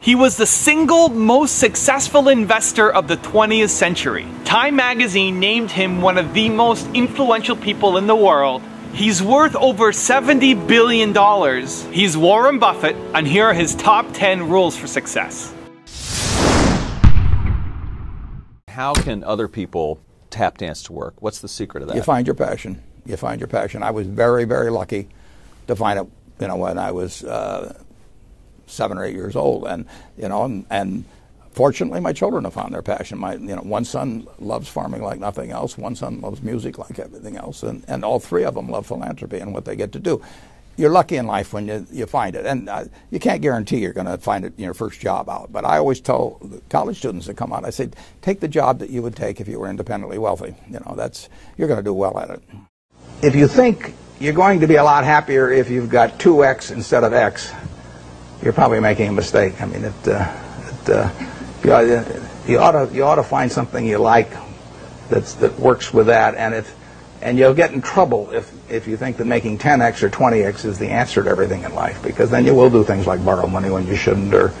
He was the single most successful investor of the 20th century. Time magazine named him one of the most influential people in the world. He's worth over $70 billion. He's Warren Buffett, and here are his top 10 rules for success. How can other people tap dance to work? What's the secret of that? You find your passion. You find your passion. I was very, very lucky to find it, when I was 7 or 8 years old, and fortunately, my children have found their passion. One son loves farming like nothing else. One son loves music like everything else, and all three of them love philanthropy and what they get to do. You're lucky in life when you find it, and you can't guarantee you're going to find it in your first job out. But I always tell the college students that come out, I say, take the job that you would take if you were independently wealthy. You're going to do well at it. If you think you're going to be a lot happier if you've got 2x instead of x, you're probably making a mistake. I mean, you ought to find something you like that works with that, and you'll get in trouble if you think that making 10x or 20x is the answer to everything in life, because then you will do things like borrow money when you shouldn't, or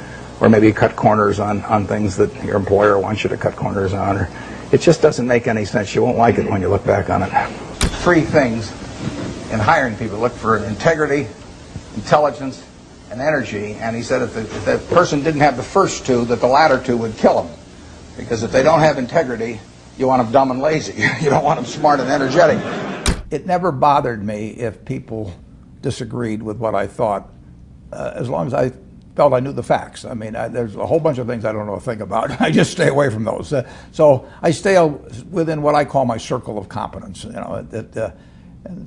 maybe cut corners on things that your employer wants you to cut corners on. Or it just doesn't make any sense. You won't like it when you look back on it. 3 things in hiring people: look for integrity, intelligence, and energy. And he said if the person didn't have the first 2, that the latter 2 would kill them. Because if they don't have integrity, you want them dumb and lazy. You don't want them smart and energetic. It never bothered me if people disagreed with what I thought, as long as I felt I knew the facts. I mean, there's a whole bunch of things I don't know a thing about. I just stay away from those. So I stay within what I call my circle of competence.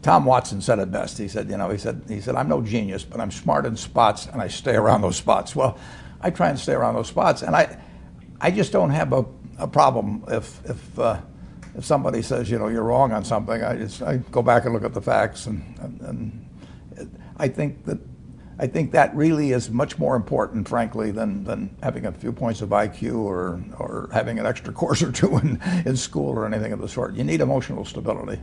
Tom Watson said it best. He said, I'm no genius, but I'm smart in spots, and I stay around those spots. Well, I try and stay around those spots, and I just don't have a problem if somebody says, you're wrong on something. I go back and look at the facts, and I think that really is much more important, frankly, than having a few points of IQ or having an extra course or 2 in school or anything of the sort. You need emotional stability.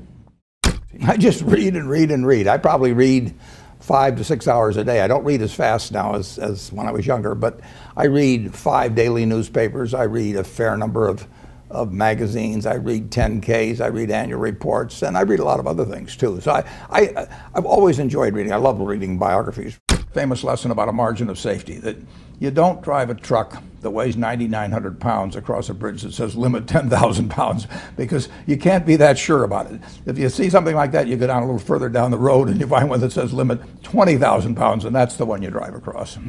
I just read and read and read. I probably read 5 to 6 hours a day. I don't read as fast now as when I was younger, but I read 5 daily newspapers. I read a fair number of magazines. I read 10Ks. I read annual reports, and I read a lot of other things too. So I've always enjoyed reading. I love reading biographies. Famous lesson about a margin of safety, that you don't drive a truck that weighs 9,900 pounds across a bridge that says limit 10,000 pounds, because you can't be that sure about it. If you see something like that, you go down a little further down the road and you find one that says limit 20,000 pounds, and that's the one you drive across.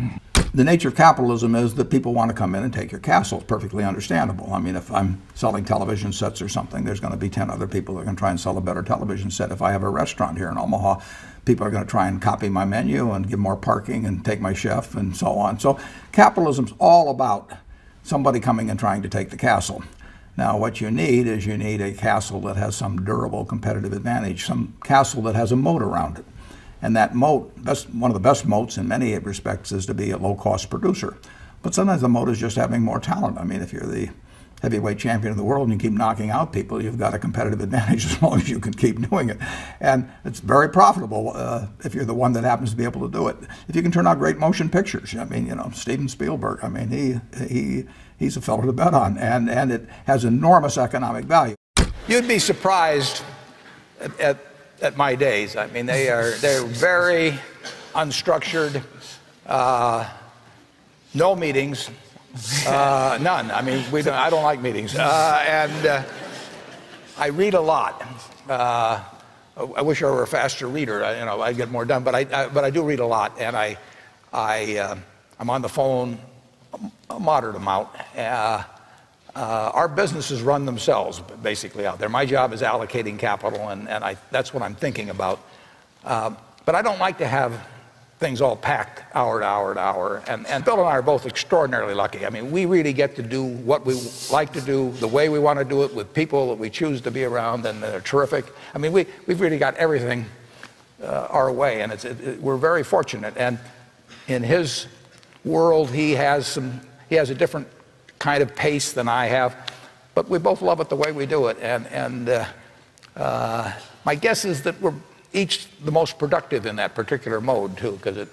The nature of capitalism is that people want to come in and take your castle. It's perfectly understandable. I mean, if I'm selling television sets or something, there's going to be 10 other people that are going to try and sell a better television set. If I have a restaurant here in Omaha, people are going to try and copy my menu and give more parking and take my chef and so on. So capitalism's all about somebody coming and trying to take the castle. Now, what you need is a castle that has some durable competitive advantage, some castle that has a moat around it. And that moat, one of the best moats in many respects, is to be a low-cost producer. But sometimes the moat is just having more talent. I mean, if you're the heavyweight champion of the world and you keep knocking out people, you've got a competitive advantage as long as you can keep doing it. And it's very profitable if you're the one that happens to be able to do it. If you can turn out great motion pictures, I mean, Steven Spielberg, I mean, he's a fellow to bet on, and it has enormous economic value. You'd be surprised at my days. I mean, they're very unstructured, no meetings. None. I mean, I don't like meetings, and I read a lot. I wish I were a faster reader. I'd get more done. But I do read a lot, and I'm on the phone a moderate amount. Our businesses run themselves basically out there. My job is allocating capital, and that's what I'm thinking about. But I don't like to have things all packed hour to hour to hour. And Bill and I are both extraordinarily lucky. I mean, we really get to do what we like to do, the way we want to do it, with people that we choose to be around, and they're terrific. I mean, we've really got everything our way, and we're very fortunate. And in his world, he has a different kind of pace than I have, but we both love it the way we do it. And my guess is that we're each the most productive in that particular mode too, because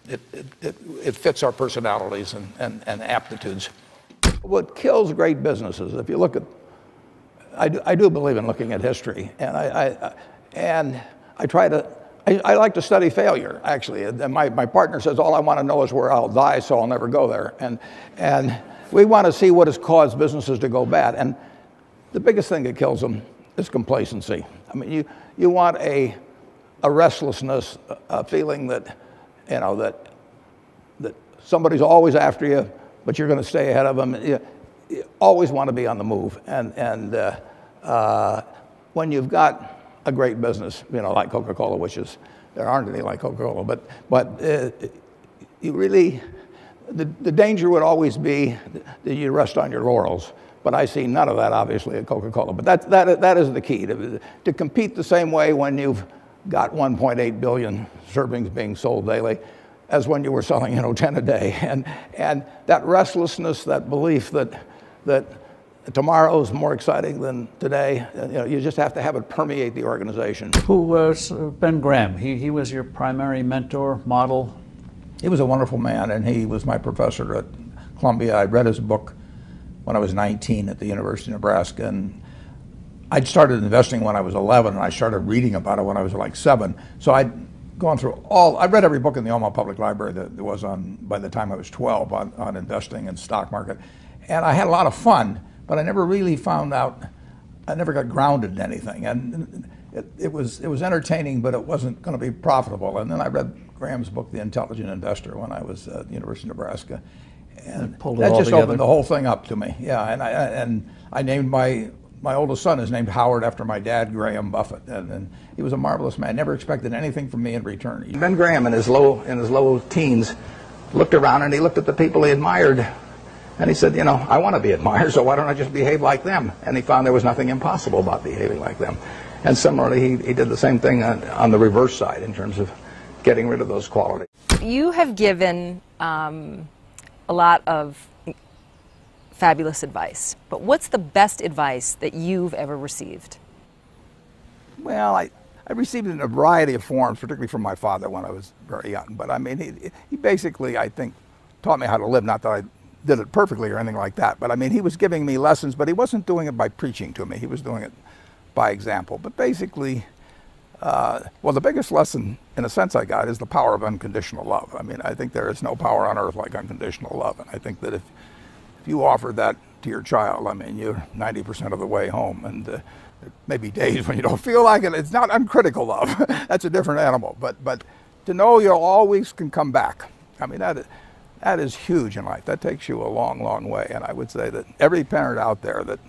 it fits our personalities and aptitudes. What kills great businesses, if you look at, I do believe in looking at history, and I like to study failure, actually. And my partner says, all I want to know is where I'll die, so I'll never go there. And we want to see what has caused businesses to go bad. And the biggest thing that kills them is complacency. I mean, you want a restlessness, a feeling that, you know, that somebody's always after you, but you're going to stay ahead of them. You always want to be on the move. And when you've got a great business, you know, like Coca-Cola, which is, there aren't any like Coca-Cola, but you really, the danger would always be that you rest on your laurels. But I see none of that, obviously, at Coca-Cola. But that is the key, to compete the same way when you've got 1.8 billion servings being sold daily as when you were selling, you know, 10 a day. And that restlessness, that belief that tomorrow is more exciting than today, you know, you just have to have it permeate the organization. Who was Ben Graham? He was your primary mentor, model? He was a wonderful man, and he was my professor at Columbia. I read his book when I was 19 at the University of Nebraska, and I'd started investing when I was 11, and I started reading about it when I was like 7. So I'd gone through I read every book in the Omaha Public Library that there was on, by the time I was 12, on investing and stock market. And I had a lot of fun, but I never really found out, I never got grounded in anything. And it was entertaining, but it wasn't going to be profitable. And then I read Graham's book, The Intelligent Investor, when I was at the University of Nebraska. And that just opened the whole thing up to me. Yeah, and I named my oldest son is named Howard after my dad, Graham Buffett, and he was a marvelous man. Never expected anything from me in return. Ben Graham, in his low teens, looked around and he looked at the people he admired, and he said, you know, I want to be admired, so why don't I just behave like them? And he found there was nothing impossible about behaving like them. And similarly, he did the same thing on the reverse side in terms of getting rid of those qualities. You have given a lot of fabulous advice, but what's the best advice that you've ever received? Well, I received it in a variety of forms, particularly from my father when I was very young. But I mean, he basically, I think, taught me how to live. Not that I did it perfectly or anything like that, but I mean, he was giving me lessons, but he wasn't doing it by preaching to me. He was doing it by example. But basically, well, the biggest lesson, in a sense, I got is the power of unconditional love. I mean, I think there is no power on earth like unconditional love. And I think that if you offer that to your child, I mean, you're 90% of the way home. And there may be days when you don't feel like it. It's not uncritical love. That's a different animal. But to know you always can come back, I mean, that is huge in life. That takes you a long, long way. And I would say that every parent out there that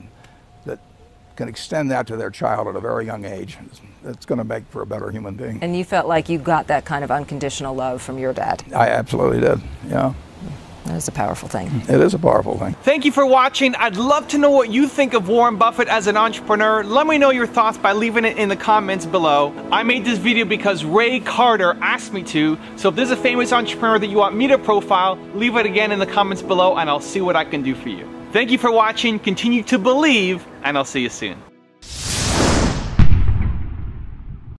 can extend that to their child at a very young age, it's going to make for a better human being. And you felt like you got that kind of unconditional love from your dad? I absolutely did, yeah. That is a powerful thing. It is a powerful thing. Thank you for watching. I'd love to know what you think of Warren Buffett as an entrepreneur. Let me know your thoughts by leaving it in the comments below. I made this video because Ray Carter asked me to, so if there's a famous entrepreneur that you want me to profile, leave it again in the comments below and I'll see what I can do for you. Thank you for watching, continue to believe, and I'll see you soon.